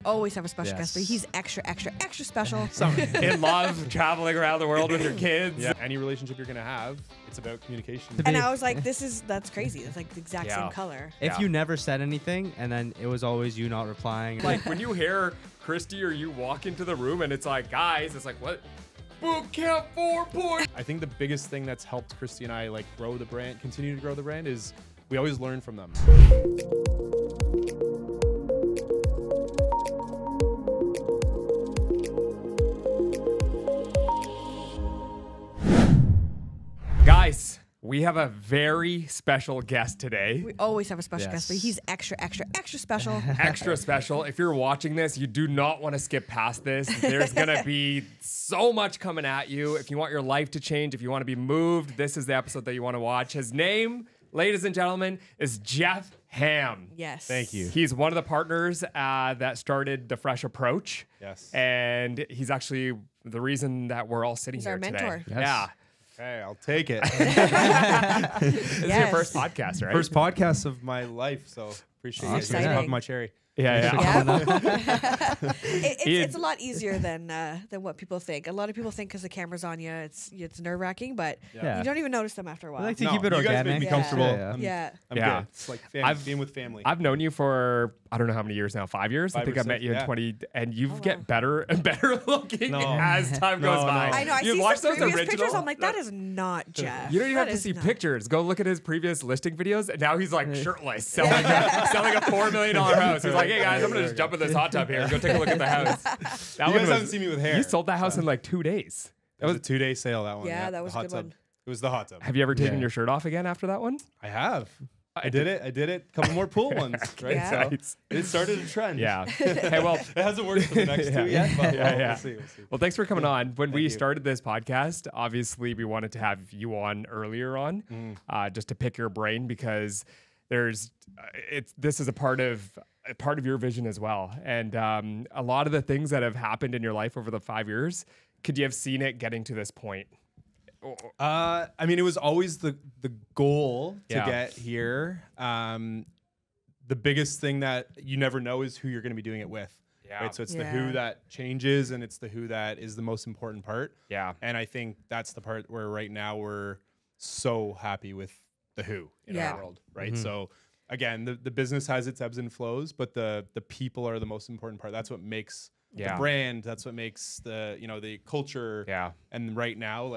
always have a special guest, but he's extra, extra, extra special. In love, traveling around the world with your kids. Yeah. Any relationship you're gonna have, it's about communication. And I was like, that's crazy. It's like the exact same color. If you never said anything and then it was always you not replying. Like when you hear Christy or you walk into the room and it's like, guys, it's like, what? Boot camp 4 I think the biggest thing that's helped Christy and I like grow the brand, continue to grow the brand, is we always learn from them. Guys, we have a very special guest today. We always have a special guest, but he's extra, extra, extra special. Extra special. If you're watching this, you do not want to skip past this. There's going to be so much coming at you. If you want your life to change, if you want to be moved, this is the episode that you want to watch. His name, ladies and gentlemen, is Jeff Ham. Yes. Thank you. He's one of the partners that started The Fresh Approach. Yes. And he's actually the reason that we're all sitting He's here our today. mentor. Yes. Yeah. Okay, I'll take it. This is your first podcast, right? First podcast of my life, so appreciate you guys Exciting. popping my cherry. Yeah. It's a lot easier than what people think. A lot of people think because the camera's on you, it's nerve wracking, but Yeah. you don't even notice them after a while. I like to keep it you guys organic. make me Yeah. comfortable. Yeah. I'm Yeah. Yeah. good. It's like being with family. I've known you for, I don't know how many years now, 5 years? I 5 think or I met 6, you in yeah. 20, and you wow. get better and better looking No. as time goes No, by. no. I know. I You see watch some those previous original? pictures. I'm like, that is not Jeff. You don't even have That to is see not. pictures. Go look at his previous listing videos, and now he's like shirtless, selling a $4 million house. He's like, hey guys, I'm gonna just jump in this hot tub here and go take a look at the house. That You one guys haven't seen me with hair. You sold that house in like 2 days. It was a 2-day sale, that one. Yeah, that was the a hot good tub. one. It was the hot tub. Have you ever taken Yeah. your shirt off again after that one? I have. I did it. A couple more pool ones, right? Yeah. So Nice. it started a trend. Yeah. Hey, well, It hasn't worked for the next two yet, but we'll see. We'll see. Well, thanks for coming on. When we you. started this podcast, obviously we wanted to have you on earlier on, just to pick your brain because this is a part of your vision as well, and a lot of the things that have happened in your life over the 5 years. Could you have seen it getting to this point? I mean, it was always the goal to Yeah. get here. The biggest thing that you never know is who you're going to be doing it with. Yeah. Right? So it's the Yeah. who that changes, and it's the who that is the most important part. Yeah. And I think that's the part where right now we're so happy with the who in Yeah. our world, right? So again, the business has its ebbs and flows, but the people are the most important part. That's what makes Yeah. the brand. That's what makes the culture. Yeah. And right now,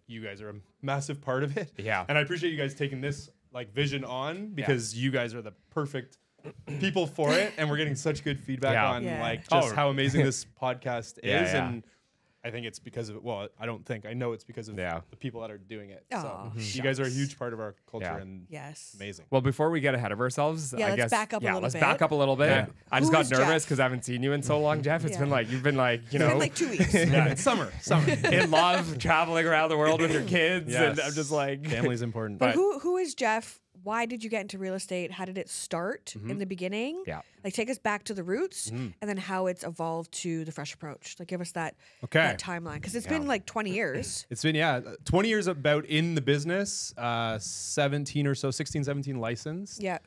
you guys are a massive part of it. Yeah. And I appreciate you guys taking this vision on because you guys are the perfect people for it, and we're getting such good feedback Yeah. on Yeah. just how amazing this podcast is. Yeah, yeah. And I think it's because of I know it's because of the people that are doing it. Aw, So you guys are a huge part of our culture Yeah. and Yes. amazing. Well, before we get ahead of ourselves, Yeah, I let's guess back up a little let's bit. back up a little bit. Yeah. I just Who got is nervous Jeff? because I haven't seen you in so long, Jeff. It's Yeah. been like you've been like It's been like 2 weeks. Yeah, it's summer. in love, traveling around the world with your kids, and Yes. I'm just like, Family's important. But who is Jeff? Why did you get into real estate? How did it start Mm-hmm. in the beginning? Yeah. Like take us back to the roots and then how it's evolved to the Fresh Approach. Like give us that timeline because it's been like 20 years. It's been 20 years about in the business, 16, 17 licensed. Yeah.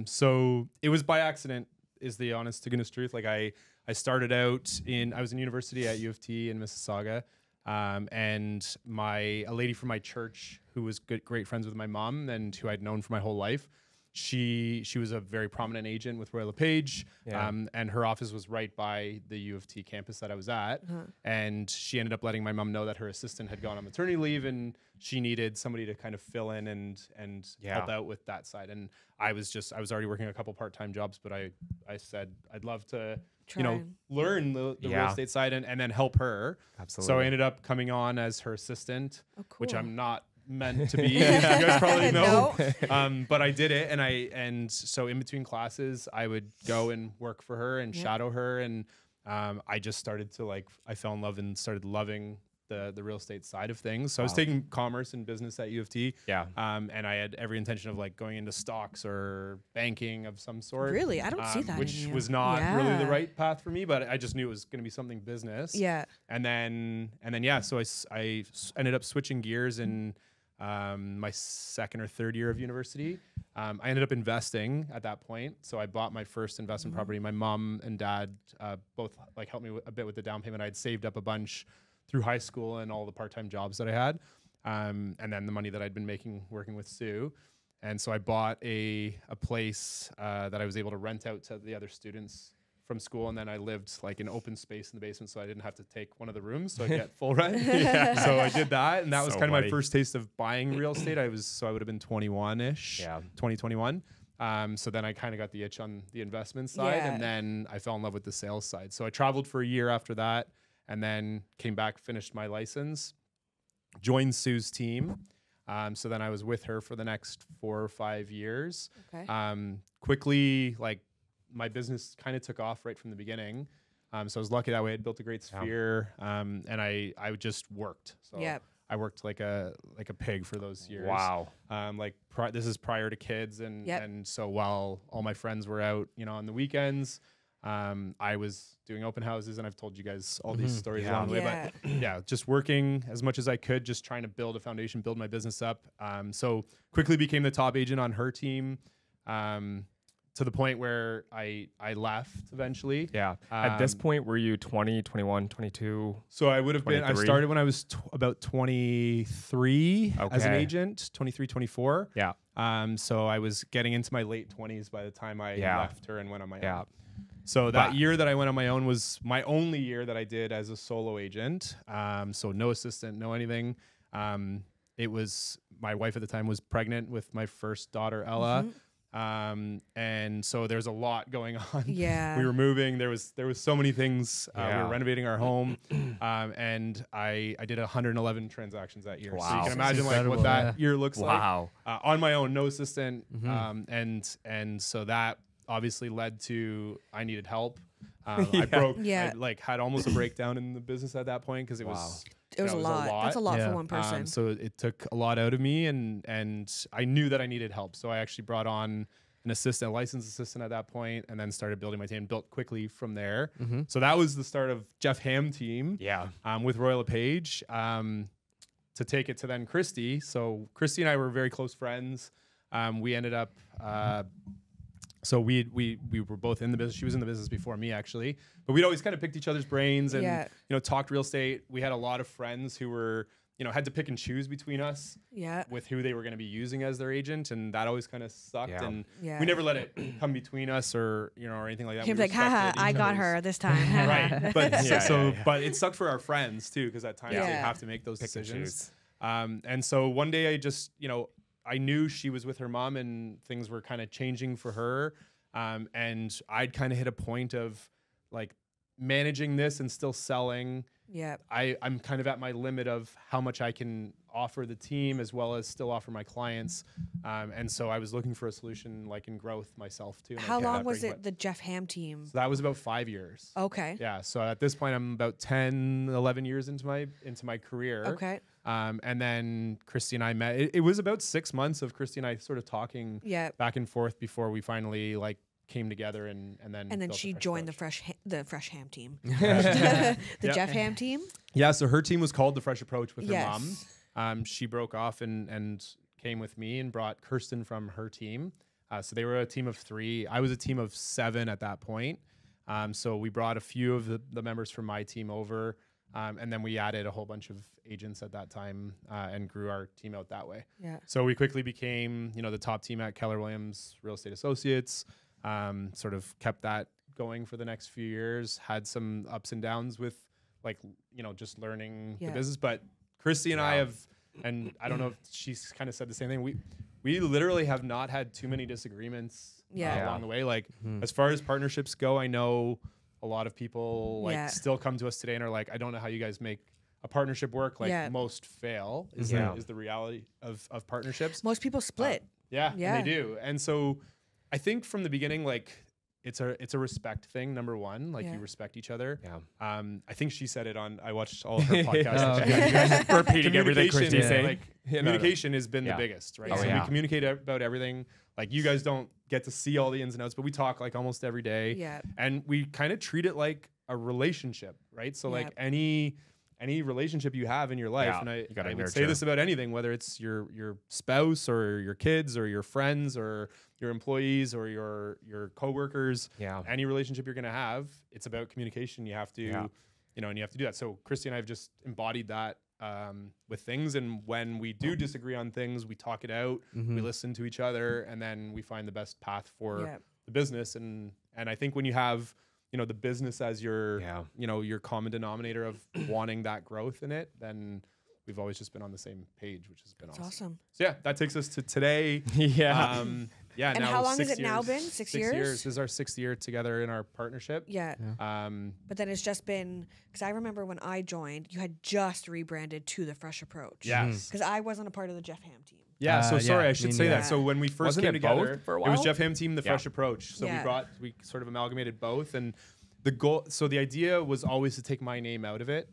So it was by accident is the honest to goodness truth. Like I started out I was in university at U of T in Mississauga. And a lady from my church who was great friends with my mom and who I'd known for my whole life, she was a very prominent agent with Royal LePage, and her office was right by the U of T campus that I was at. And she ended up letting my mom know that her assistant had gone on maternity leave and she needed somebody to kind of fill in and help out with that side. And I was already working a couple part-time jobs, but I said I'd love to learn the real estate side and then help her. Absolutely. So I ended up coming on as her assistant, Oh, cool. which I'm not meant to be, as you guys probably know. No. But I did it, and so in between classes, I would go and work for her and shadow her, and I just started to I fell in love and started loving the real estate side of things. So I was taking commerce and business at U of T. Yeah. And I had every intention of going into stocks or banking of some sort. Really? I don't see that which in you. was not really the Yeah. right path for me, but I just knew it was going to be something business. Yeah. And then so I ended up switching gears and my second or third year of university. I ended up investing at that point. So I bought my first investment property. My mom and dad both like helped me a bit with the down payment. I'd saved up a bunch through high school and all the part-time jobs that I had. And then the money that I'd been making working with Sue. And so I bought a place that I was able to rent out to the other students from school, and then I lived like in open space in the basement, so I didn't have to take one of the rooms, so I get full rent. So I did that, and that was kind of my first taste of buying real estate. I would have been 21-ish, 2021. So then I kind of got the itch on the investment side, and then I fell in love with the sales side. So I traveled for a year after that, and then came back, finished my license, joined Sue's team. So then I was with her for the next 4 or 5 years. Quickly, like, my business kind of took off right from the beginning. So I was lucky that way. I'd built a great sphere, and I just worked. So I worked like a pig for those years. Wow. This is prior to kids, and so while all my friends were out, on the weekends, I was doing open houses, and I've told you guys all these stories along the way. But just working as much as I could, just trying to build a foundation, build my business up. So quickly became the top agent on her team. To the point where I left eventually. Yeah. At this point, were you 20, 21, 22? So I would have been, I started when I was about 23 as an agent, 23, 24. Yeah. So I was getting into my late 20s by the time I left her and went on my own. So But that year that I went on my own was my only year that I did as a solo agent. So no assistant, no anything. It was, my wife at the time was pregnant with my first daughter, Ella. And so there's a lot going on. We were moving. There was so many things. We were renovating our home. And I did 111 transactions that year. Wow. So you can imagine like what that year looks like. Wow. On my own, no assistant. And so that obviously led to, I needed help. I broke, I like had almost a breakdown in the business at that point, because it was, it was a lot. That's a lot for one person. So it took a lot out of me, and I knew that I needed help. So I actually brought on an assistant, a licensed assistant at that point, and then started building my team, built quickly from there. So that was the start of Jeff Ham team with Royal LePage, to take it to then Christy. So Christy and I were very close friends. We ended up, so we were both in the business. She was in the business before me, actually, but we'd always kind of picked each other's brains and talked real estate. We had a lot of friends who were, had to pick and choose between us with who they were going to be using as their agent, and that always kind of sucked. And we never let it come between us or anything like that. He was like, haha, I got her this time. Right. But but it sucked for our friends too, because at times you have to make those decisions. And so one day I just, I knew she was with her mom and things were kind of changing for her. And I'd kind of hit a point of like managing this and still selling. I'm kind of at my limit of how much I can offer the team as well as still offer my clients. And so I was looking for a solution like in growth myself too. How long was it, the Jeff Ham team? So that was about 5 years. Okay. Yeah. So at this point I'm about 10, 11 years into my career. Okay. And then Christy and I met. It was about 6 months of Christy and I sort of talking back and forth before we finally like came together and then she joined the fresh ham team. The Jeff Ham team. Yeah, so her team was called the Fresh Approach with her mom. She broke off and came with me and brought Kirsten from her team. So they were a team of 3. I was a team of 7 at that point. So we brought a few of the members from my team over. And then we added a whole bunch of agents at that time and grew our team out that way. So we quickly became, the top team at Keller Williams Real Estate Associates. Sort of kept that going for the next few years. Had some ups and downs with, like, just learning the business. But Christy and I have, and I don't know if she's kind of said the same thing. We literally have not had too many disagreements along the way. Like as far as partnerships go, I know a lot of people still come to us today and are like, I don't know how you guys make a partnership work. Like most fail is the reality of partnerships. Most people split. And they do. And so I think from the beginning, like it's a respect thing. Number one, like you respect each other. I think she said it on, I watched all of her podcasts. You guys are repeating everything Christy's saying. Like, communication has been the biggest, right? So we communicate about everything. Like you guys don't get to see all the ins and outs, but we talk like almost every day. And we kind of treat it like a relationship, right? So like any any relationship you have in your life, and I would say this about anything, whether it's your spouse or your kids or your friends or your employees or your coworkers, any relationship you're going to have, it's about communication. You have to, you know, and you have to do that. So Christy and I have just embodied that with things. And when we do disagree on things, we talk it out, we listen to each other, and then we find the best path for the business. And I think when you have, you know, the business as your, you know, your common denominator of wanting that growth in it, then we've always just been on the same page, which has been awesome. So yeah, that takes us to today. And now how long has it now been? 6 years? 6 years. This is our 6th year together in our partnership. But then it's just been, because I remember when I joined, you had just rebranded to the Fresh Approach. Yes. Because I wasn't a part of the Jeff Ham team. Yeah, so sorry, I should say that. So when we first came together, for a while? it was Jeff Ham team, the Fresh Approach. So we sort of amalgamated both, and the goal. So the idea was always to take my name out of it.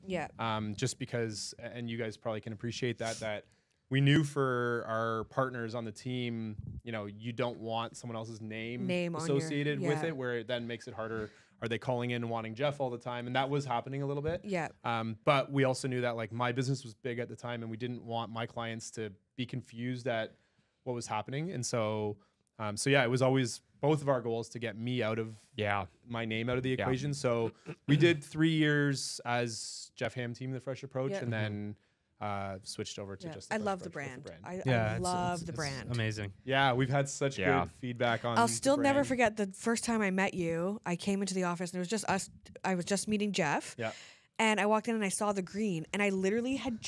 Just because, and you guys probably can appreciate that we knew for our partners on the team, you know, you don't want someone else's name associated with it, where it then makes it harder. Are they calling in and wanting Jeff all the time? And that was happening a little bit. But we also knew that like my business was big at the time, and we didn't want my clients to be confused at what was happening. And so, it was always both of our goals to get me out of my name out of the equation. So we did 3 years as Jeff Ham team, the Fresh Approach, and then switched over to just. I love the brand. I love the brand. Amazing. Yeah, we've had such good feedback on. I'll still never forget the first time I met you. I came into the office and it was just us. I was just meeting Jeff. And I walked in and I saw the green, and I literally had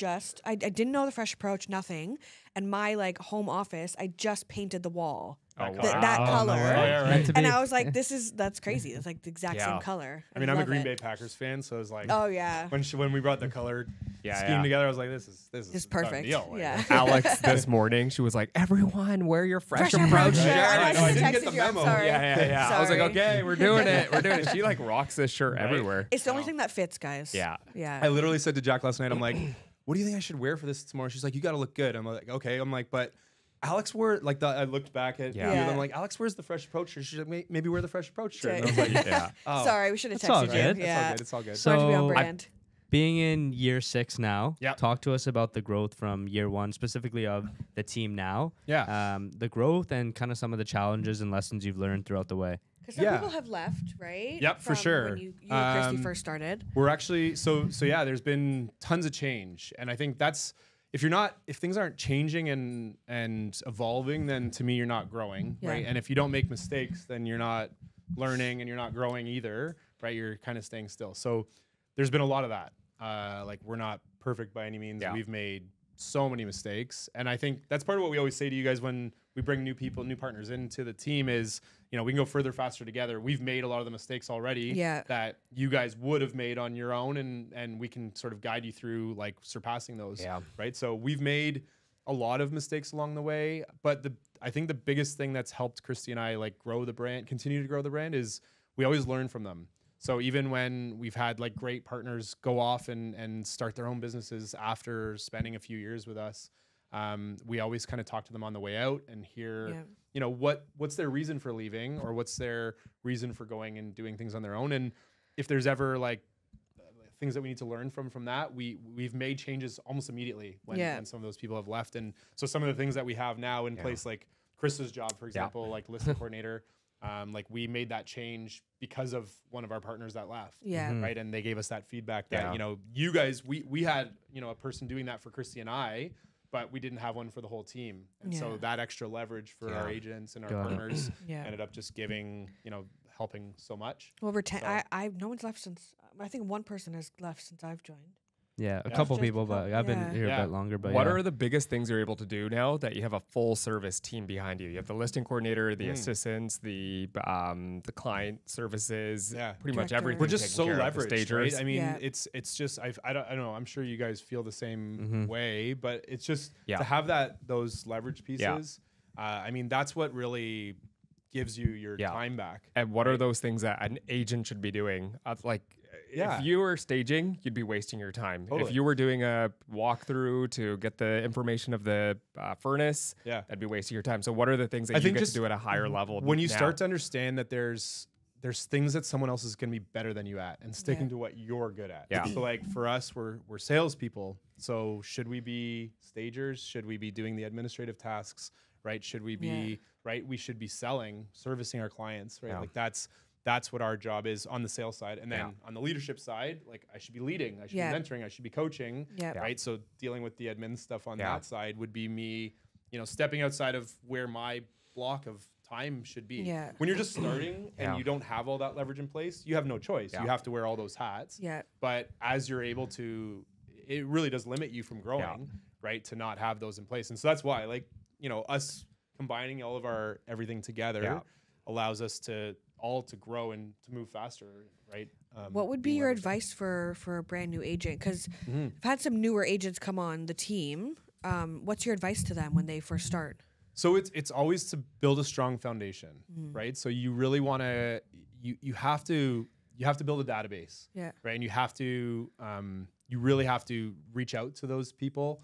I didn't know the Fresh Approach, nothing. And my like home office, I just painted the wall. That color. And I was like, that's crazy. It's like the exact same color. I mean, I'm a Green Bay Packers fan, so I was like, when we brought the color scheme together, I was like, this is perfect. Deal. Alex this morning, she was like, everyone wear your Fresh Approach shirt. I didn't get the memo. I was like, okay, we're doing it. She like rocks this shirt everywhere. It's the only thing that fits, guys. I literally said to Jack last night, I'm like, what do you think I should wear for this tomorrow? She's like, you got to look good. I'm like, okay. I'm like, but Alex wore like I looked back at you and I'm like, Alex wears the Fresh Approach shirt. She's like, maybe wear the Fresh Approach shirt. And I was like, sorry, we should have texted you. It's all good. So to be on brand. Being in year 6 now, talk to us about the growth from year 1, specifically of the team now. The growth and kind of some of the challenges and lessons you've learned throughout the way. Because some people have left, right? Yep, for sure. When you and Christy first started. We're actually so there's been tons of change, and I think that's if things aren't changing and evolving, then to me you're not growing, right? And if you don't make mistakes, then you're not learning and you're not growing either, right? You're kind of staying still. So there's been a lot of that. Like we're not perfect by any means. We've made so many mistakes, and I think that's part of what we always say to you guys when we bring new partners into the team is, you know, we can go further, faster together. We've made a lot of the mistakes already that you guys would have made on your own, and we can sort of guide you through like surpassing those. Right. So we've made a lot of mistakes along the way, but I think the biggest thing that's helped Christy and I like continue to grow the brand is we always learn from them. So even when we've had like great partners go off and start their own businesses after spending a few years with us, we always kind of talk to them on the way out and hear, you know, what's their reason for leaving or what's their reason for going and doing things on their own. And if there's ever like things that we need to learn from that, we've made changes almost immediately when some of those people have left. And so some of the things that we have now in place, like Chris's job, for example, like listing coordinator, like we made that change because of one of our partners that left. Right. And they gave us that feedback that, you know, you guys, we had, you know, a person doing that for Christy and I, but we didn't have one for the whole team. And so that extra leverage for our agents and our partners ended up just giving, you know, helping so much. Well, no one's left since, I think one person has left since I've joined. Yeah, a couple people, but I've been here a bit longer. But what are the biggest things you're able to do now that you have a full service team behind you? You have the listing coordinator, the assistants, the client services, pretty much everything. We're just so leveraged, right? I mean, it's just I don't know. I'm sure you guys feel the same way, but it's just to have those leverage pieces. I mean, that's what really gives you your time back. And what are those things that an agent should be doing? If you were staging, you'd be wasting your time. If you were doing a walkthrough to get the information of the furnace, that'd be wasting your time. So what are the things that you get to do at a higher level? When you start to understand that there's there's things that someone else is going to be better than you at, and sticking to what you're good at. Yeah. So like for us, we're salespeople. So should we be stagers? Should we be doing the administrative tasks? Right? Should we be right? We should be selling, servicing our clients. Right? Like that's what our job is on the sales side. And then on the leadership side, like I should be leading, I should be mentoring, I should be coaching. Right? So dealing with the admin stuff on that side would be me, you know, stepping outside of where my block of time should be. When you're just starting and you don't have all that leverage in place, you have no choice. You have to wear all those hats. But as you're able to, it really does limit you from growing, right? To not have those in place. And so that's why, like, you know, us combining all of our everything together allows us to all to grow and to move faster, right? What would be your advice for a brand new agent? Because I've had some newer agents come on the team. What's your advice to them when they first start? So it's always to build a strong foundation, right? So you really want to you have to build a database, right? And you have to you really have to reach out to those people.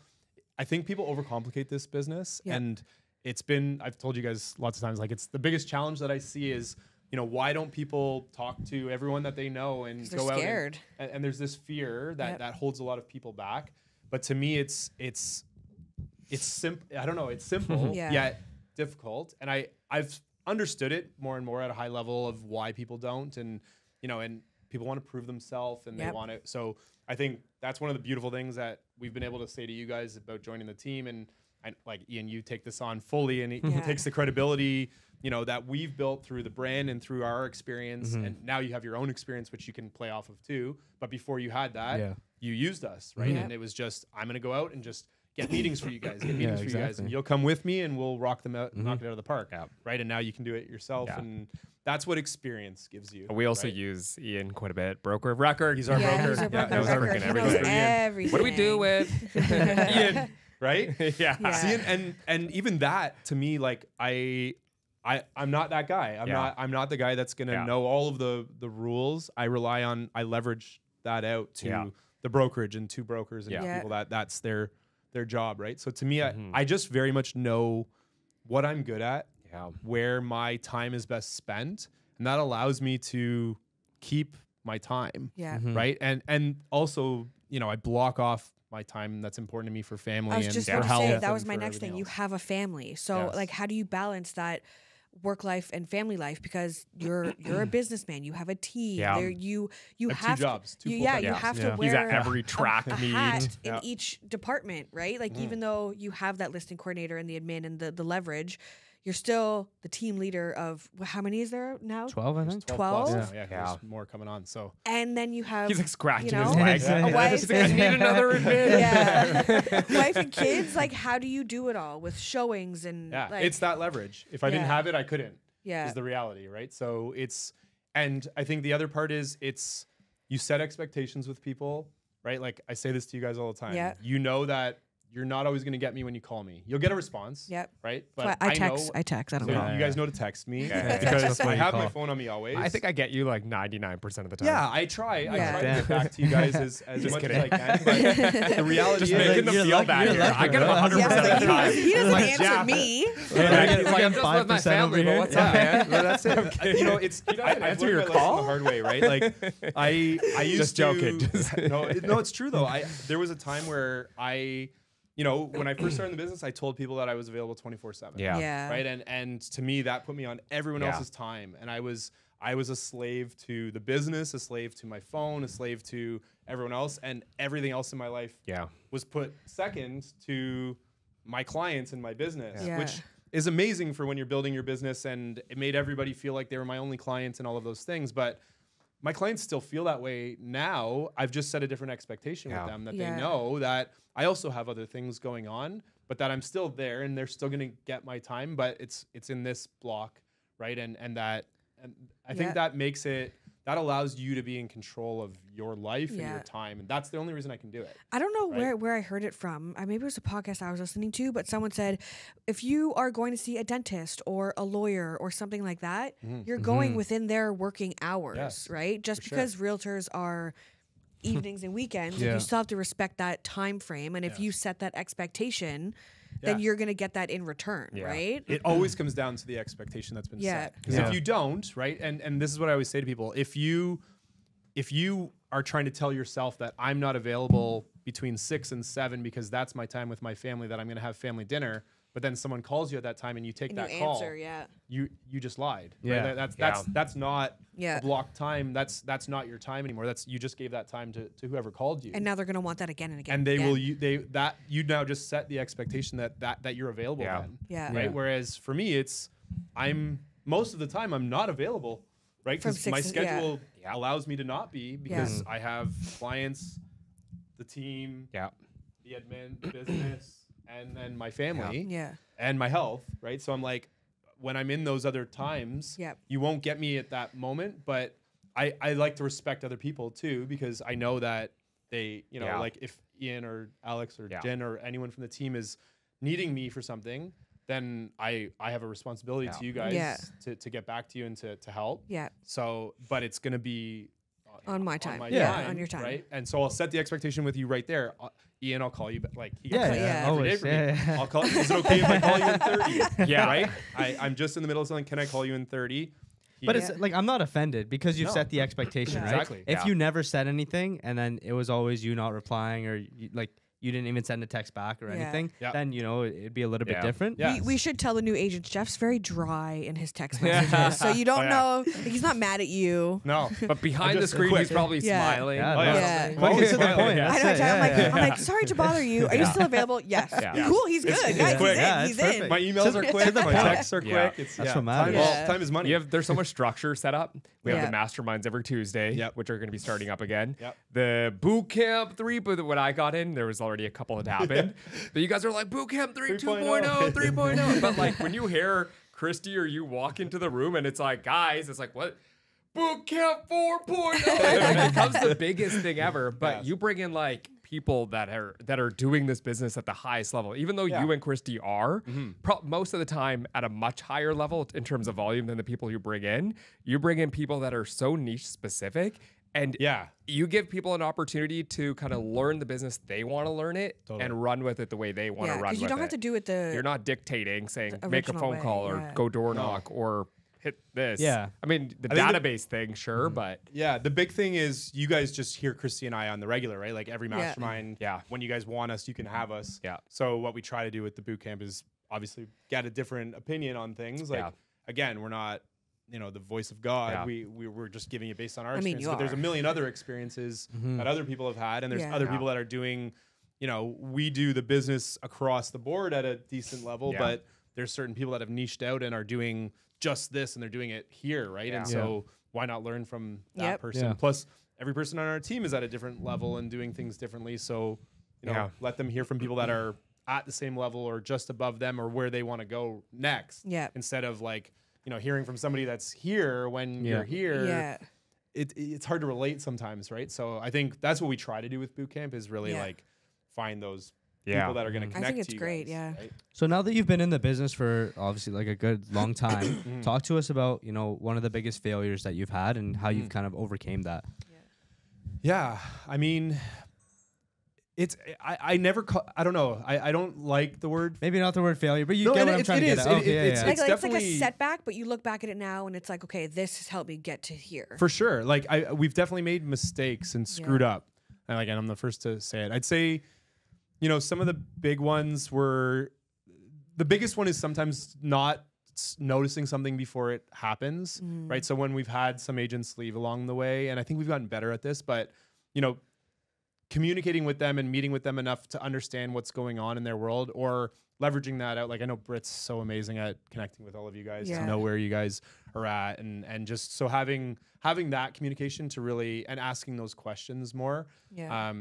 I think people overcomplicate this business, and I've told you guys lots of times, like it's the biggest challenge that I see is, you know, why don't people talk to everyone that they know and go out? Scared. And there's this fear that holds a lot of people back. But to me, it's simple. I don't know. It's simple yet difficult, and I've understood it more and more at a high level of why people don't, and you know, and people want to prove themselves, and they want to. So I think that's one of the beautiful things that we've been able to say to you guys about joining the team, and like Ian, you take this on fully, and he takes the credibility, you know, that we've built through the brand and through our experience, and now you have your own experience which you can play off of too. But before you had that, you used us, right? And it was just, I'm gonna go out and just get meetings for you guys, for you guys, and you'll come with me and we'll rock them out, knock it out of the park, right? And now you can do it yourself, and that's what experience gives you. We also use Ian quite a bit, broker of record. He's our broker. He's our broker knows of record. He knows everything. What do we do with Ian? Right? Yeah. See, and even that to me, like I'm not that guy. I'm not the guy that's gonna know all of the rules. I leverage that out to the brokerage and to brokers and people that's their job, right? So to me, I just very much know what I'm good at, where my time is best spent, and that allows me to keep my time, right? And also, you know, I block off my time that's important to me for family. I was and just for going to health. say, that was my for next thing. everything You else. have a family. So like, how do you balance that work life and family life? Because you're a businessman. You have a team. There, you I have two jobs. Two you full-time have jobs. to wear He's at every track a meet. hat in each department, right? Like even though you have that listing coordinator and the admin and the leverage, you're still the team leader of how many is there now? 12, I think. 12? Yeah, there's more coming on. So And then you have He's like scratching you know, his legs. a wife. He's like, I need another admin. Wife and kids. Like, how do you do it all with showings and like, it's that leverage. If I didn't have it, I couldn't. Yeah. Is the reality, right? So and I think the other part is you set expectations with people, right? Like I say this to you guys all the time. Yeah. You know that you're not always going to get me when you call me. You'll get a response. Yep. Right. But I text. I don't So know. you guys know to text me Yeah. because I have my phone on me always. I think I get you like 99% of the time. Yeah, I try. I Yeah. try to get back to you guys as Just much kidding. as I can. But the reality Just is, making them you're feel lucky- bad you're here. lucky, I get him bro. 100% Yeah, of the time. he doesn't Like, answer yeah. me. He's like, I'm just with my 5% family, over but here. what's up, man? Well, that's it. You know, it's doesn't I've answer learned your my lesson call? the hard way, right? Like I used Just joking. No, it's true though. There was a time where you know, when I first started in the business, I told people that I was available 24/7. Yeah. Right. And to me, that put me on everyone else's time, and I was a slave to the business, a slave to my phone, a slave to everyone else, and everything else in my life was put second to my clients and my business, which is amazing for when you're building your business, and it made everybody feel like they were my only clients and all of those things. But my clients still feel that way now. I've just set a different expectation with them that they know that I also have other things going on, but that I'm still there and they're still going to get my time, but it's in this block, right? And I think that makes it, that allows you to be in control of your life and your time, and that's the only reason I can do it. I don't know where I heard it from. Maybe it was a podcast I was listening to, but someone said, if you are going to see a dentist or a lawyer or something like that, you're going within their working hours, right? Just because realtors are evenings and weekends, you still have to respect that time frame. And if you set that expectation, then you're going to get that in return, right? It always comes down to the expectation that's been set. Because if you don't, right, and this is what I always say to people, if you are trying to tell yourself that I'm not available between 6 and 7 because that's my time with my family, that I'm going to have family dinner, but then someone calls you at that time and you take that call, you just lied. Yeah. Right? That's not a blocked time. That's not your time anymore. You just gave that time to whoever called you. And now they're going to want that again and again. And you now just set the expectation that you're available then. Yeah. Right. Whereas for me, most of the time I'm not available. Right. Because my schedule allows me to not be because I have clients, the team, the admin, the business, and then my family and my health, right? So I'm like, when I'm in those other times, you won't get me at that moment, but I like to respect other people too, because I know that they, like if Ian or Alex or Jen or anyone from the team is needing me for something, then I have a responsibility to you guys to get back to you and to help. Yeah. So, but it's going to be on my time. On your time. Right. And so I'll set the expectation with you right there. Ian, I'll call you, but like, he always. I'll call. Is it okay if I call you in 30? Right. I'm just in the middle of something. Can I call you in 30? But it's like, I'm not offended because you've set the expectation, right? Exactly. If you never said anything and then it was always you not replying or you didn't even send a text back or anything, then, it'd be a little bit different. We should tell the new agents, Jeff's very dry in his text messages. So you don't know, he's not mad at you. No. But behind the screen, he's probably smiling. Quick to the point. I'm like, sorry to bother you. Are you still available? Yes. Cool, he's good. He's in. My emails are quick. My texts are quick. That's what matters. Time is money. There's so much structure set up. We have the masterminds every Tuesday, which are going to be starting up again. The boot camp 3, but when I got in, there was already a couple that happened. But you guys are like, boot camp 3, 2.0, 3.0. But like when you hear Christy or you walk into the room and it's like, guys, it's like, what? Boot camp 4.0. It becomes the biggest thing ever. But you bring in like people that are doing this business at the highest level, even though you and Christy are most of the time at a much higher level in terms of volume than the people you bring in. You bring in people that are so niche specific. And you give people an opportunity to kind of learn the business they want to learn it and run with it the way they want to run with it. Because you don't have to do it You're not dictating, saying make a phone call or go door knock or hit this. Yeah. I mean, the database thing, sure, but... Yeah, the big thing is you guys just hear Christy and I on the regular, right? Like every mastermind, when you guys want us, you can have us. Yeah. So what we try to do with the boot camp is obviously get a different opinion on things. Like, again, we're not... the voice of God. We're just giving it based on our experience. But there's a million other experiences that other people have had, and there's other people that are doing, we do the business across the board at a decent level, but there's certain people that have niched out and are doing just this, and they're doing it here, right? And so why not learn from that person? Plus, every person on our team is at a different level and doing things differently. So, let them hear from people that are at the same level or just above them or where they want to go next. Yeah. Instead of like, hearing from somebody that's here when you're here, it's hard to relate sometimes, right? So I think that's what we try to do with boot camp is really like find those people that are going to connect to you. I think it's great, right? So now that you've been in the business for obviously like a good long time, talk to us about, one of the biggest failures that you've had and how you've kind of overcame that. Yeah. I mean... I never I don't know. I don't like the word. Maybe not the word failure, but you get what I'm trying to get at. It's like a setback, but you look back at it now and it's like, okay, this has helped me get to here. For sure. Like we've definitely made mistakes and screwed up. And again, I'm the first to say it. I'd say, some of the big ones were, the biggest one is sometimes not noticing something before it happens, right? So when we've had some agents leave along the way, and I think we've gotten better at this, but, communicating with them and meeting with them enough to understand what's going on in their world or leveraging that out. Like I know Britt's so amazing at connecting with all of you guys to know where you guys are at and just so having that communication to really and asking those questions more. Yeah.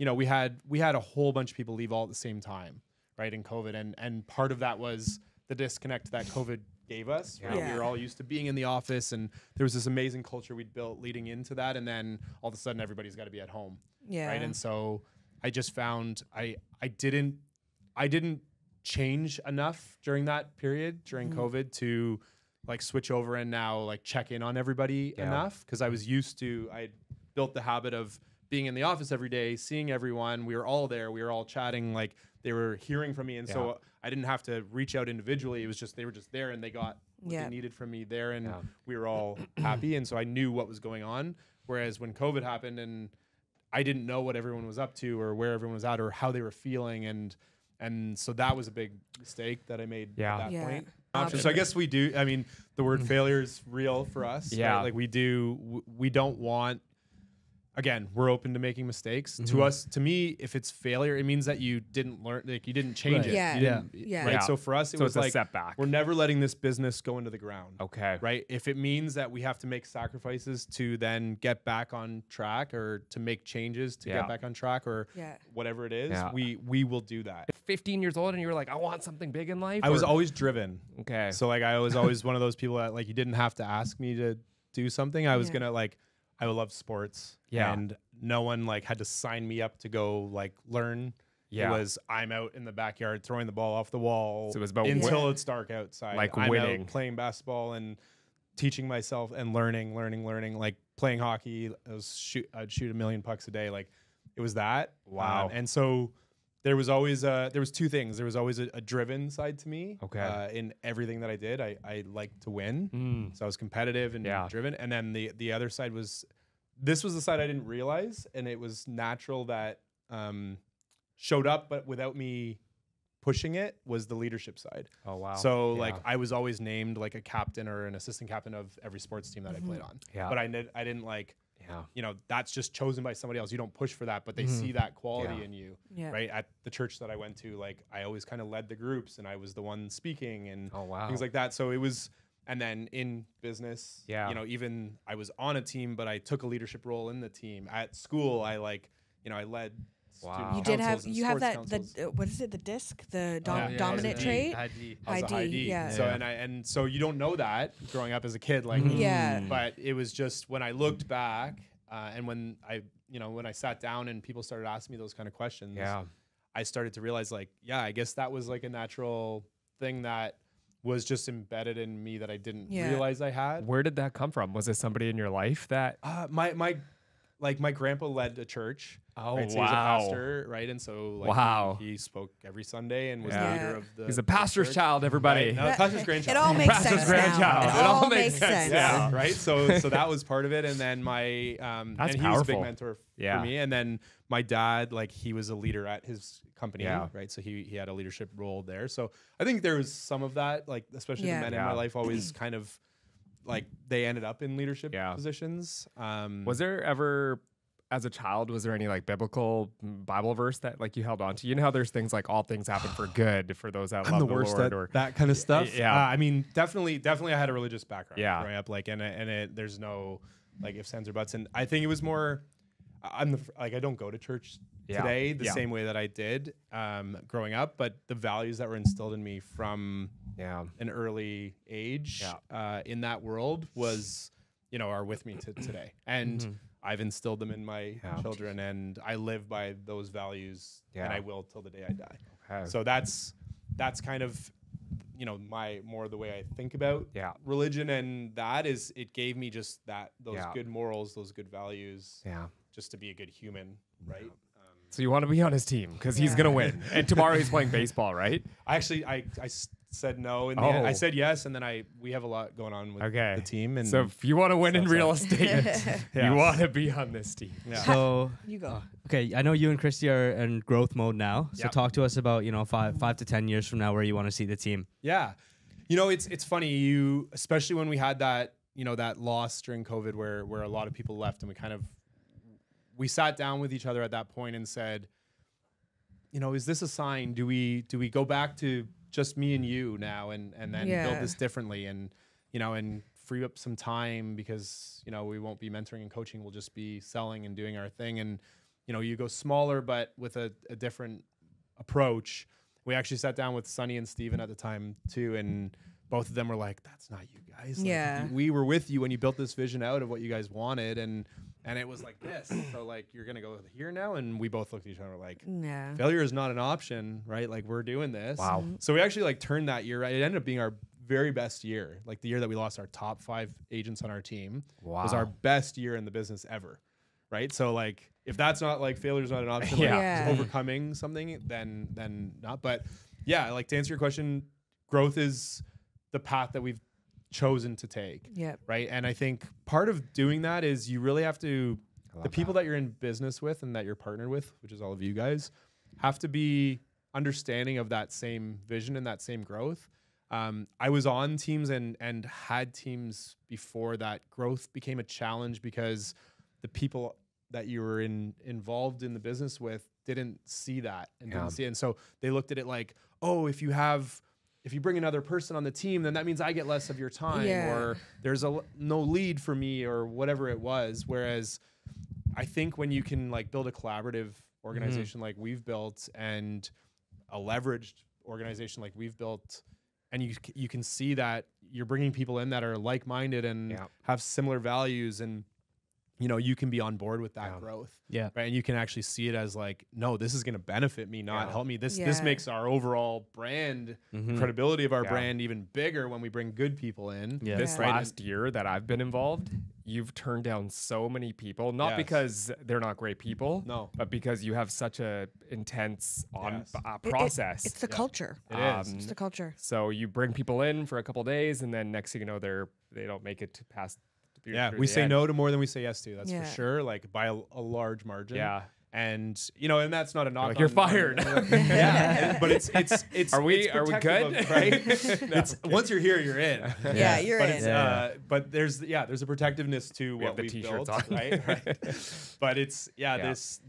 We had a whole bunch of people leave all at the same time, right, in COVID. And part of that was the disconnect that COVID gave us. Right? We were all used to being in the office and there was this amazing culture we'd built leading into that. And then all of a sudden everybody's got to be at home. Yeah. Right. And so I just found I didn't change enough during that period during COVID to like switch over and now like check in on everybody enough. Cause I was used to, I built the habit of being in the office every day, seeing everyone. We were all there. We were all chatting. Like they were hearing from me. And so I didn't have to reach out individually. It was just, they were just there and they got what they needed from me there. And we were all happy. And so I knew what was going on. Whereas when COVID happened and I didn't know what everyone was up to or where everyone was at or how they were feeling. And so that was a big mistake that I made at that point. So I guess we do. I mean, the word failure is real for us. Yeah. Right? Like we don't want, again, we're open to making mistakes. To me, if it's failure, it means that you didn't learn, like you didn't change it. Yeah. Right. So for us, it was like, setback. We're never letting this business go into the ground. Okay. Right. If it means that we have to make sacrifices to then get back on track or to make changes to get back on track or whatever it is, we will do that. 15 years old and you were like, I want something big in life? I was always driven. Okay. So like, I was always one of those people that like, you didn't have to ask me to do something. I was going to like, I love sports. Yeah. And no one like had to sign me up to go like learn. Yeah. It was I'm out in the backyard throwing the ball off the wall. So it was about until it's dark outside. Like I'm winning. out playing basketball and teaching myself and learning, like playing hockey. I'd shoot 1 million pucks a day. Like it was that. Wow. And so there was always there was two things. There was always a driven side to me. Okay. In everything that I did, I liked to win. So I was competitive and driven. And then the other side was, this was the side I didn't realize, and it was natural that showed up, but without me pushing it, was the leadership side. Oh wow. So like I was always named like a captain or an assistant captain of every sports team that I played on. Yeah. But I didn't like. You know, that's just chosen by somebody else. You don't push for that, but they see that quality in you, right? At the church that I went to, like I always kind of led the groups and I was the one speaking and things like that. So it was, and then in business, you know, even I was on a team, but I took a leadership role in the team. At school, I like, you know, I led You did have that what is it, the disc, the dominant trait, ID. And so you don't know that growing up as a kid, like but it was just when I looked back and when I sat down and people started asking me those kind of questions, I started to realize like I guess that was like a natural thing that was just embedded in me that I didn't realize I had. Where did that come from? Was it somebody in your life that my grandpa led a church. Oh, right? So he was a pastor, right? And so like he spoke every Sunday and was the leader of the. He's a pastor's child, everybody. Right? No, pastor's grandchild. It all makes sense grandchild. now. It all makes sense. Yeah, right. So that was part of it, and then my That's and he powerful. was a big mentor for me. And then my dad, like he was a leader at his company, right? So he had a leadership role there. So I think there was some of that, like especially the men in my life always kind of like they ended up in leadership positions. Was there ever, as a child, was there any like biblical Bible verse that like you held on to? You know how there's things like all things happen for good for those that love the worst Lord, or that kind of stuff. Yeah, I mean, definitely, I had a religious background growing up. Like, there's no like ifs, ands, or buts. And I think it was more. I don't go to church today the same way that I did growing up, but the values that were instilled in me from an early age in that world was, are with me to today. And I've instilled them in my children, and I live by those values, and I will till the day I die. Okay. So that's kind of, my more the way I think about religion, and that is it gave me just those good morals, those good values, just to be a good human, right? So you want to be on his team because he's gonna win, and tomorrow he's playing baseball, right? I said no, and I said yes, and then we have a lot going on with the team. And so if you want to win in real estate, you want to be on this team. Yeah. So you go. Okay, I know you and Christy are in growth mode now. So talk to us about 5 to 10 years from now where you want to see the team. Yeah, it's funny, especially when we had that that loss during COVID where a lot of people left, and we sat down with each other at that point and said, is this a sign? Do we go back to just me and you now and then build this differently and free up some time because we won't be mentoring and coaching, we'll just be selling and doing our thing, and you go smaller but with a different approach. We actually sat down with Sonny and Steven at the time too, and both of them were like, that's not you guys. Like, we were with you when you built this vision out of what you guys wanted, and it was like this. So like, you're gonna go here now, and we both looked at each other like, failure is not an option, right? Like, we're doing this. Wow. So we actually like turned that year. It ended up being our very best year. Like the year that we lost our top 5 agents on our team was our best year in the business ever, right? So like if that's not like failure's not an option, like overcoming something, then not. But yeah, like to answer your question, growth is the path that we've chosen to take. Right. And I think part of doing that is you really have to, the people that you're in business with and that you're partnered with, which is all of you guys, have to be understanding of that same vision and that same growth. I was on teams and had teams before that growth became a challenge because the people that you were involved in the business with didn't see that and didn't see it. And so they looked at it like, oh, if you bring another person on the team, then that means I get less of your time, or there's no lead for me, or whatever it was. Whereas I think when you can like build a collaborative organization like we've built, and a leveraged organization like we've built, and you can see that you're bringing people in that are like-minded and have similar values, and you can be on board with that growth. Right. And you can actually see it as like, no, this is going to benefit me, not help me. This makes our overall brand, credibility of our brand even bigger when we bring good people in. This last year that I've been involved, you've turned down so many people, not because they're not great people, but because you have such a intense process. It's the culture. It is. It's the culture. So you bring people in for a couple of days, and then next thing you know, they don't make it past. We say no to more than we say yes to. That's for sure. Like by a large margin. And and that's not a knock. Like you're fired. But it's are we good? Right? It's once you're here, you're in. You're in. But there's a protectiveness to what we've built, right? But it's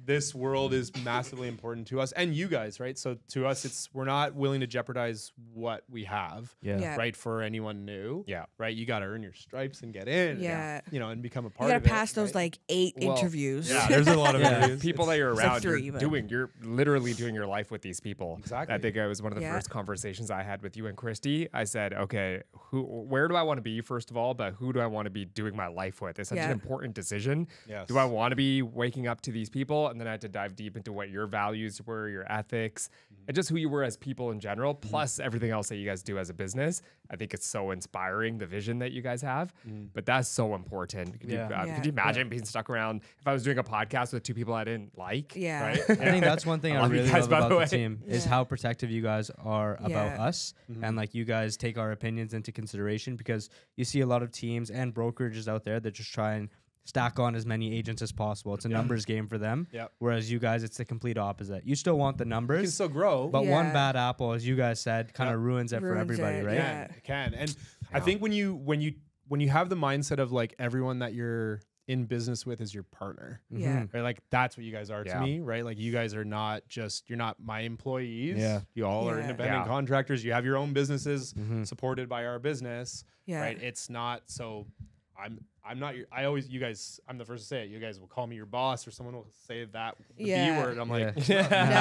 this world is massively important to us and you guys, right? So to us, we're not willing to jeopardize what we have, right? For anyone new, right? You got to earn your stripes and get in, and become a part of it. You got to pass those like 8 interviews. Yeah, there's a lot of interviews. People that you're around, you're literally doing your life with these people. Exactly. I think it was one of the first conversations I had with you and Christy. I said, okay, where do I want to be, first of all, but who do I want to be doing my life with? It's such an important decision. Do I want to be waking up to these people? And then I had to dive deep into what your values were, your ethics, and just who you were as people in general, plus everything else that you guys do as a business. I think it's so inspiring, the vision that you guys have. But that's so important. Could you imagine being stuck around if I was doing a podcast with 2 people I didn't like? Right? I think that's one thing I really love about the team is how protective you guys are about us, and like you guys take our opinions into consideration, because you see a lot of teams and brokerages out there that just try and stack on as many agents as possible. It's a numbers game for them. Whereas you guys, it's the complete opposite. You still want the numbers. You can still grow. But one bad apple, as you guys said, kind of ruins it for everybody, right? Yeah, it can. And I think when you have the mindset of like everyone that you're in business with is your partner. Right? Like that's what you guys are to me, right? Like you guys are not you're not my employees. You all are independent contractors. You have your own businesses supported by our business. Right. It's not so I'm not I'm the first to say it. You guys will call me your boss, or someone will say the B word. I'm like, no, I'm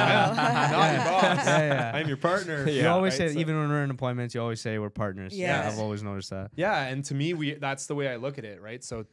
not your boss. I'm your partner. You always say, even when we're in appointments, you always say we're partners. I've always noticed that. Yeah. And to me, that's the way I look at it. Right. So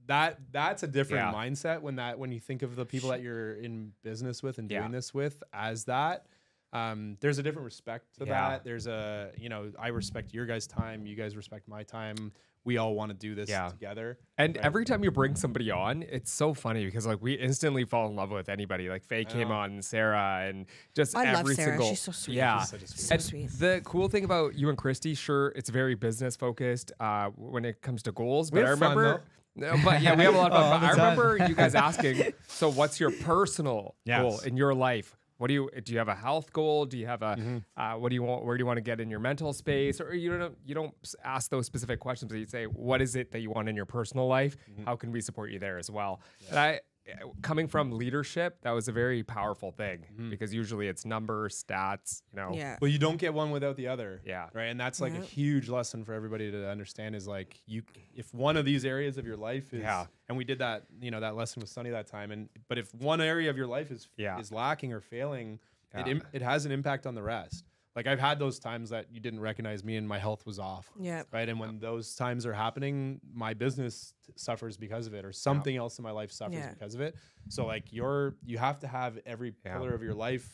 that's a different mindset when you think of the people that you're in business with and doing this with as that. There's a different respect to that. There's I respect your guys' time. You guys respect my time. We all want to do this together. And every time you bring somebody on, it's so funny because like we instantly fall in love with anybody. Like Faye came on, and Sarah, and just I every love Sarah. single. She's so sweet. Yeah, so sweet. The cool thing about you and Christy, sure, it's very business focused when it comes to goals. But I remember. No, but yeah, we have a lot of fun. But I remember you guys asking, so what's your personal goal in your life? What do you have a health goal? Do you have a what do you want? Where do you want to get in your mental space? Or you don't ask those specific questions, but you say, what is it that you want in your personal life? How can we support you there as well? And coming from leadership, that was a very powerful thing because usually it's numbers, stats, Well, you don't get one without the other. Right. And that's like a huge lesson for everybody to understand is like if one of these areas of your life is, and we did that, that lesson with Sunny that time. But if one area of your life is lacking or failing, it has an impact on the rest. Like I've had those times that you didn't recognize me and my health was off. Right. And when those times are happening, my business suffers because of it, or something else in my life suffers because of it. So like you have to have every pillar of your life,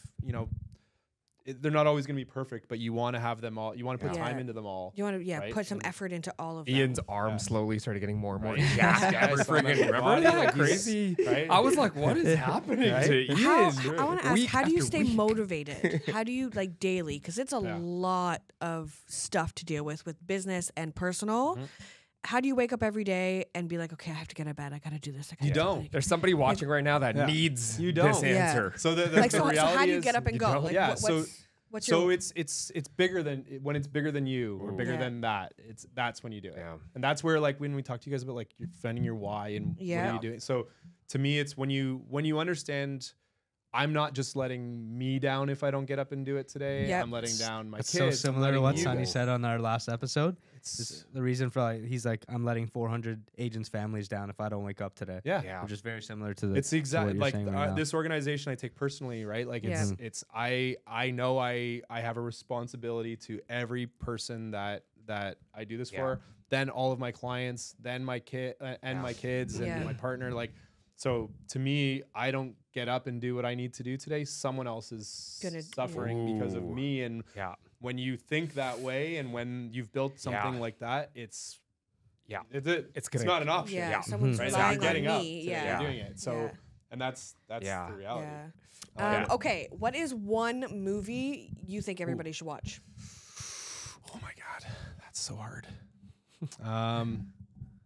they're not always going to be perfect, but you want to have them all. You want to put time into them all. You want to, right? put some effort into all of them. Ian's arm slowly started getting more and more jacked. Yeah, Remember that? Crazy. Right? I was like, what is happening to Ian? I want to ask, how do you stay motivated? How do you, like, daily? Because it's a lot of stuff to deal with business and personal. How do you wake up every day and be like, okay, I have to get out of bed. I got to do this. You don't. There's somebody watching right now that needs this answer. So the so how do you get up and go? Like, what's your... it's bigger than when it's bigger than you or bigger than that. That's when you do it. Yeah. And that's where, like, when we talk to you guys about, like, you're finding your why and what are you doing. So to me, it's when you understand, I'm not just letting me down if I don't get up and do it today. I'm letting down my kids. So similar to what Sonny said on our last episode. It's the reason for, like, he's like, I'm letting 400 agents' families down if I don't wake up today. Yeah. Which is very similar to the. It's exactly like this organization I take personally, right? Like it's I know I have a responsibility to every person that I do this for. Then all of my clients, then my kid and my kids and my partner, like. So to me, I don't get up and do what I need to do today. Someone else is suffering because of me. And when you think that way, and when you've built something like that, it's not an option. Yeah, someone's relying on me. You're doing it. So, and that's the reality. Okay, what is one movie you think everybody should watch? Oh my God, that's so hard.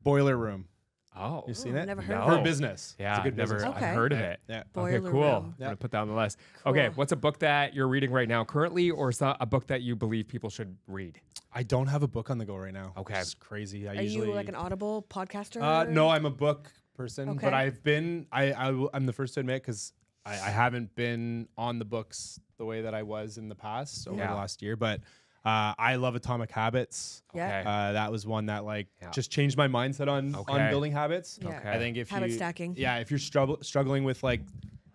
Boiler Room. Oh, you've seen it? Never heard of it. Her business. Yeah, it's a good business. I've heard of it. Yeah. Okay, cool. I'm gonna put that on the list. Cool. Okay, what's a book that you're reading right now currently, or a book that you believe people should read? I don't have a book on the go right now. Okay, it's crazy. Are you like an Audible podcaster? No, I'm a book person, but I've been. I'm the first to admit, because I haven't been on the books the way that I was in the past over the last year, but. I love Atomic Habits. That was one that just changed my mindset on building habits. I think if habit stacking. If you're struggling with like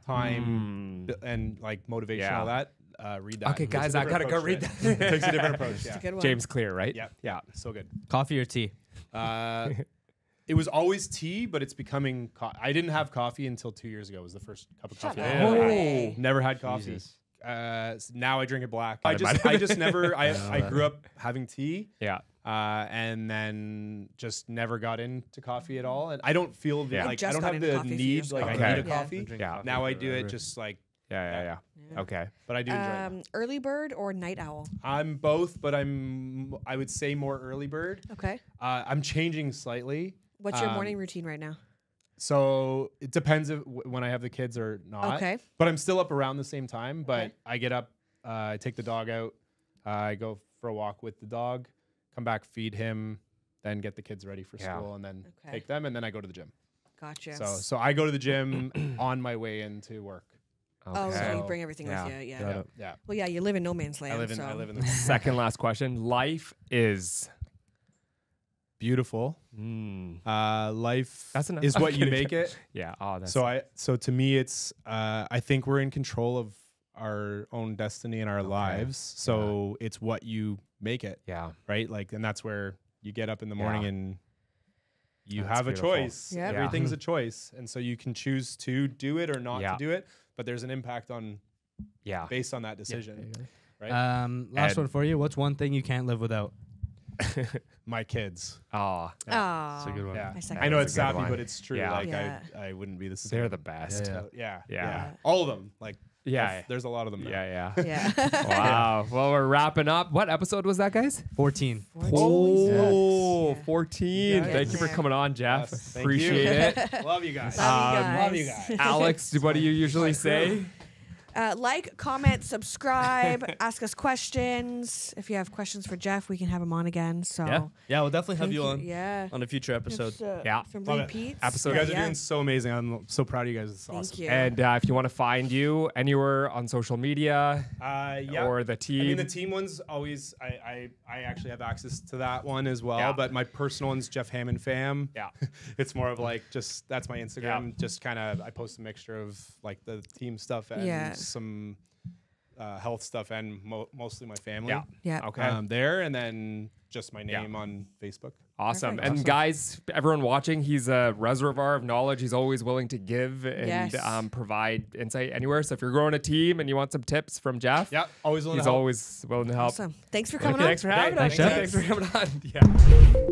time and like motivation, all that, read that. Okay, guys, I gotta go read that. It takes a different approach. It's a good one. James Clear, right? Yeah, so good. Coffee or tea? It was always tea, but it's becoming. I didn't have coffee until 2 years ago. It was the first cup of coffee. Never had coffee. Jesus. Now I drink it black. I just never. I grew up having tea. And then just never got into coffee at all. And I don't feel like I don't have the need. Like I need a coffee. Now I do it just like. Okay. But I do enjoy it. Early bird or night owl? I'm both, but I would say more early bird. Okay. I'm changing slightly. What's your morning routine right now? So it depends when I have the kids or not. Okay. But I'm still up around the same time. But I get up, I take the dog out, I go for a walk with the dog, come back, feed him, then get the kids ready for school, and then take them, and then I go to the gym. Gotcha. So I go to the gym on my way into work. Okay. Oh, so you bring everything with you. Yeah. Well, yeah, you live in no man's land. I live in the second last question. Life is beautiful. Life is what you make it. So to me, it's I think we're in control of our own destiny and our lives. So it's what you make it. Right. Like, and that's where you get up in the morning and you have a choice. Everything's a choice, and so you can choose to do it or not to do it. But there's an impact on based on that decision. Right. Last one for you. What's one thing you can't live without? My kids. That's a good one. I know it's sappy, but it's true. Like I wouldn't be the same. They're the best. All of them. Like there's a lot of them. Wow. Well, we're wrapping up. What episode was that, guys? 14. Oh, 14. Thank you for coming on, Jeff. Appreciate it. Love you guys. Love you guys. Alex, what do you usually say? Like, comment, subscribe, ask us questions. If you have questions for Jeff, we can have him on again. So we'll definitely have you on on a future episode. Some repeats. You guys are doing so amazing. I'm so proud of you guys. It's awesome. Thank you. And if you want to find you anywhere on social media, or the team. I mean, the team one's always. I actually have access to that one as well. But my personal one's Jeff Hammond Fam. It's more of like just that's my Instagram. Just kind of I post a mixture of like the team stuff and some health stuff and mostly my family. Yeah. Okay. There, and then just my name on Facebook. Awesome. Perfect. And guys, everyone watching, he's a reservoir of knowledge. He's always willing to give and Yes. provide insight anywhere. So if you're growing a team and you want some tips from Jeff, Yeah, always willing he's to help. always willing to help. Awesome. Thanks for coming Okay, on. thanks for having us. Thanks, Jeff. Thanks for coming on. Yeah.